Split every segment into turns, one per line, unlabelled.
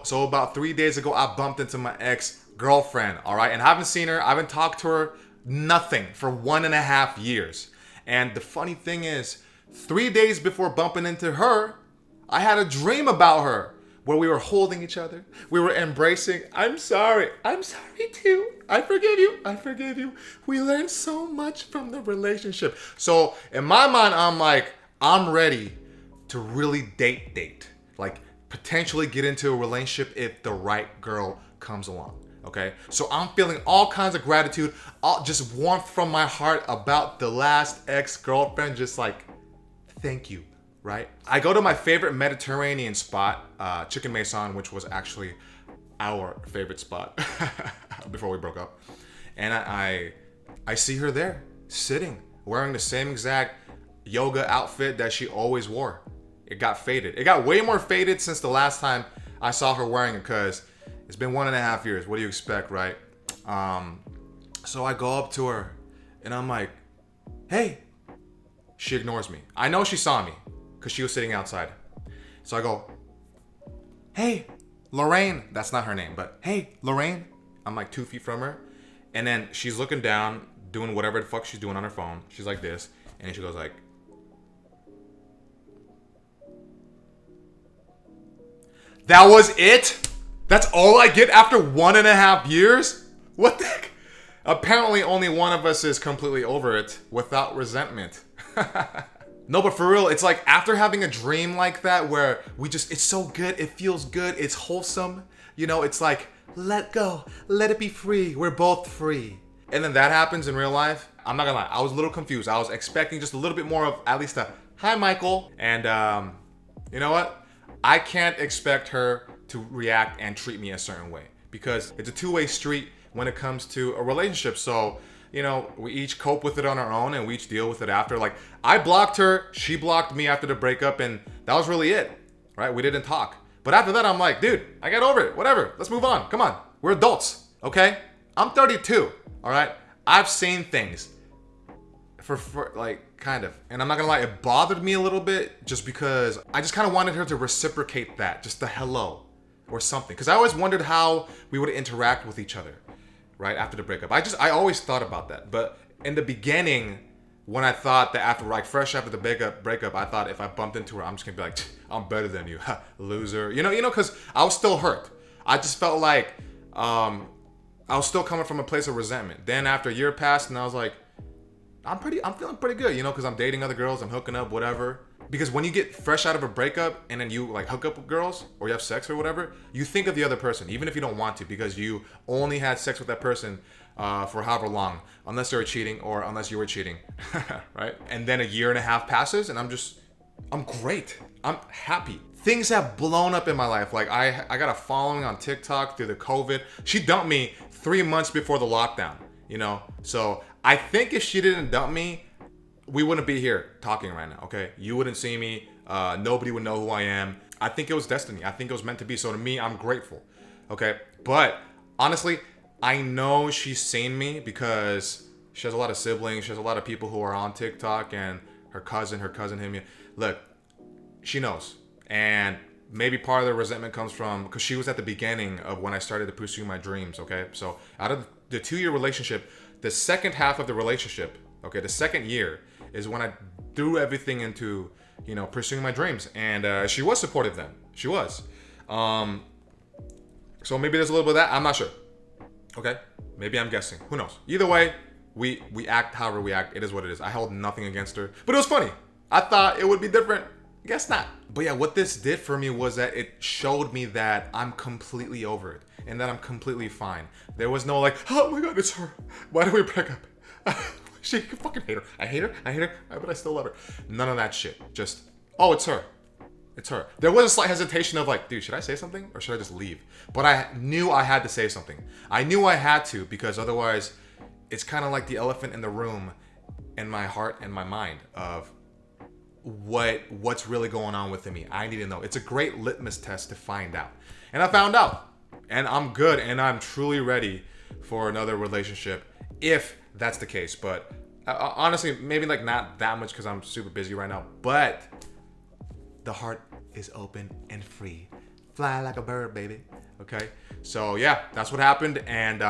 So about 3 days ago, I bumped into my ex-girlfriend, all right? And I haven't seen her, I haven't talked to her, nothing for 1.5 years. And the funny thing is, 3 days before bumping into her, I had a dream about her where we were holding each other. We were embracing. I'm sorry too. I forgive you. We learned so much from the relationship. So in my mind, I'm like, I'm ready to really date. Like potentially get into a relationship if the right girl comes along. Okay, so I'm feeling all kinds of gratitude, just warmth from my heart about the last ex-girlfriend, just like, thank you, right? I go to my favorite Mediterranean spot, Chicken Mason, which was actually our favorite spot before we broke up. And I see her there, sitting, wearing the same exact yoga outfit that she always wore. It got faded. It got way more faded since the last time I saw her wearing it, because it's been 1.5 years. What do you expect, right? So I go up to her and I'm like, hey. She ignores me. I know she saw me because she was sitting outside. So I go, hey, Lorraine. That's not her name, but hey, Lorraine. I'm like 2 feet from her. And then she's looking down, doing whatever the fuck she's doing on her phone. She's like this. And then she goes like, that was it? That's all I get after 1.5 years? What the heck? Apparently only one of us is completely over it without resentment. No, but for real, it's like after having a dream like that where it's so good, it feels good, it's wholesome. You know, it's like, let go, let it be free. We're both free. And then that happens in real life. I'm not gonna lie, I was a little confused. I was expecting just a little bit more of at least a, hi, Michael. And you know what? I can't expect her to react and treat me a certain way because it's a two-way street when it comes to a relationship. So, you know, we each cope with it on our own and we each deal with it after. Like, I blocked her, she blocked me after the breakup, and that was really it, right? We didn't talk. But after that, I'm like, dude, I got over it. Whatever. Let's move on. Come on. We're adults, okay? I'm 32, all right? I've seen things for like, kind of. And I'm not gonna lie, it bothered me a little bit just because I just kind of wanted her to reciprocate that, just the hello or something. Because I always wondered how we would interact with each other, right, after the breakup. I always thought about that. But in the beginning, when I thought that after, like, fresh after the breakup, I thought if I bumped into her, I'm just gonna be like, I'm better than you, loser. You know, because I was still hurt. I just felt like I was still coming from a place of resentment. Then after a year passed, and I was like, I'm feeling pretty good, you know, because I'm dating other girls, I'm hooking up, whatever. Because when you get fresh out of a breakup and then you like hook up with girls or you have sex or whatever, you think of the other person, even if you don't want to, because you only had sex with that person for however long, unless they were cheating or unless you were cheating, right? And then a year and a half passes and I'm great. I'm happy. Things have blown up in my life. Like I got a following on TikTok through the COVID. She dumped me 3 months before the lockdown, you know? So I think if she didn't dump me, we wouldn't be here talking right now, okay? You wouldn't see me. Nobody would know who I am. I think it was destiny. I think it was meant to be. So to me, I'm grateful, okay? But honestly, I know she's seen me because she has a lot of siblings. She has a lot of people who are on TikTok, and her cousin him. Look, she knows. And maybe part of the resentment comes from, because she was at the beginning of when I started to pursue my dreams, okay? So out of the 2-year relationship, the second half of the relationship, okay, the second year is when I threw everything into, you know, pursuing my dreams. And she was supportive then. She was. So maybe there's a little bit of that. I'm not sure. Okay? Maybe I'm guessing. Who knows? Either way, we act however we act. It is what it is. I held nothing against her. But it was funny. I thought it would be different. Guess not. But yeah, what this did for me was that it showed me that I'm completely over it. And that I'm completely fine. There was no like, oh my God, it's her. Why did we break up? She fucking hate her. I hate her, but I still love her. None of that shit. Just, oh, it's her. It's her. There was a slight hesitation of like, dude, should I say something or should I just leave? But I knew I had to say something. I knew I had to, because otherwise it's kind of like the elephant in the room in my heart and my mind of what's really going on within me. I need to know. It's a great litmus test to find out. And I found out. And I'm good, and I'm truly ready for another relationship if that's the case. But honestly, maybe like not that much because I'm super busy right now. But the heart is open and free. Fly like a bird, baby. Okay. So yeah, that's what happened. And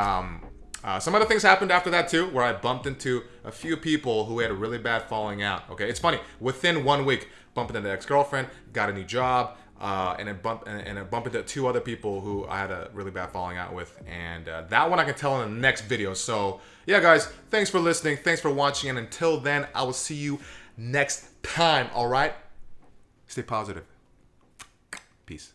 some other things happened after that too, where I bumped into a few people who had a really bad falling out. Okay. It's funny. Within 1 week, bumped into an ex-girlfriend, got a new job, and I bumped into 2 other people who I had a really bad falling out with. And that one I can tell in the next video. So yeah, guys, thanks for listening. Thanks for watching. And until then, I will see you next time. All right. Stay positive. Peace.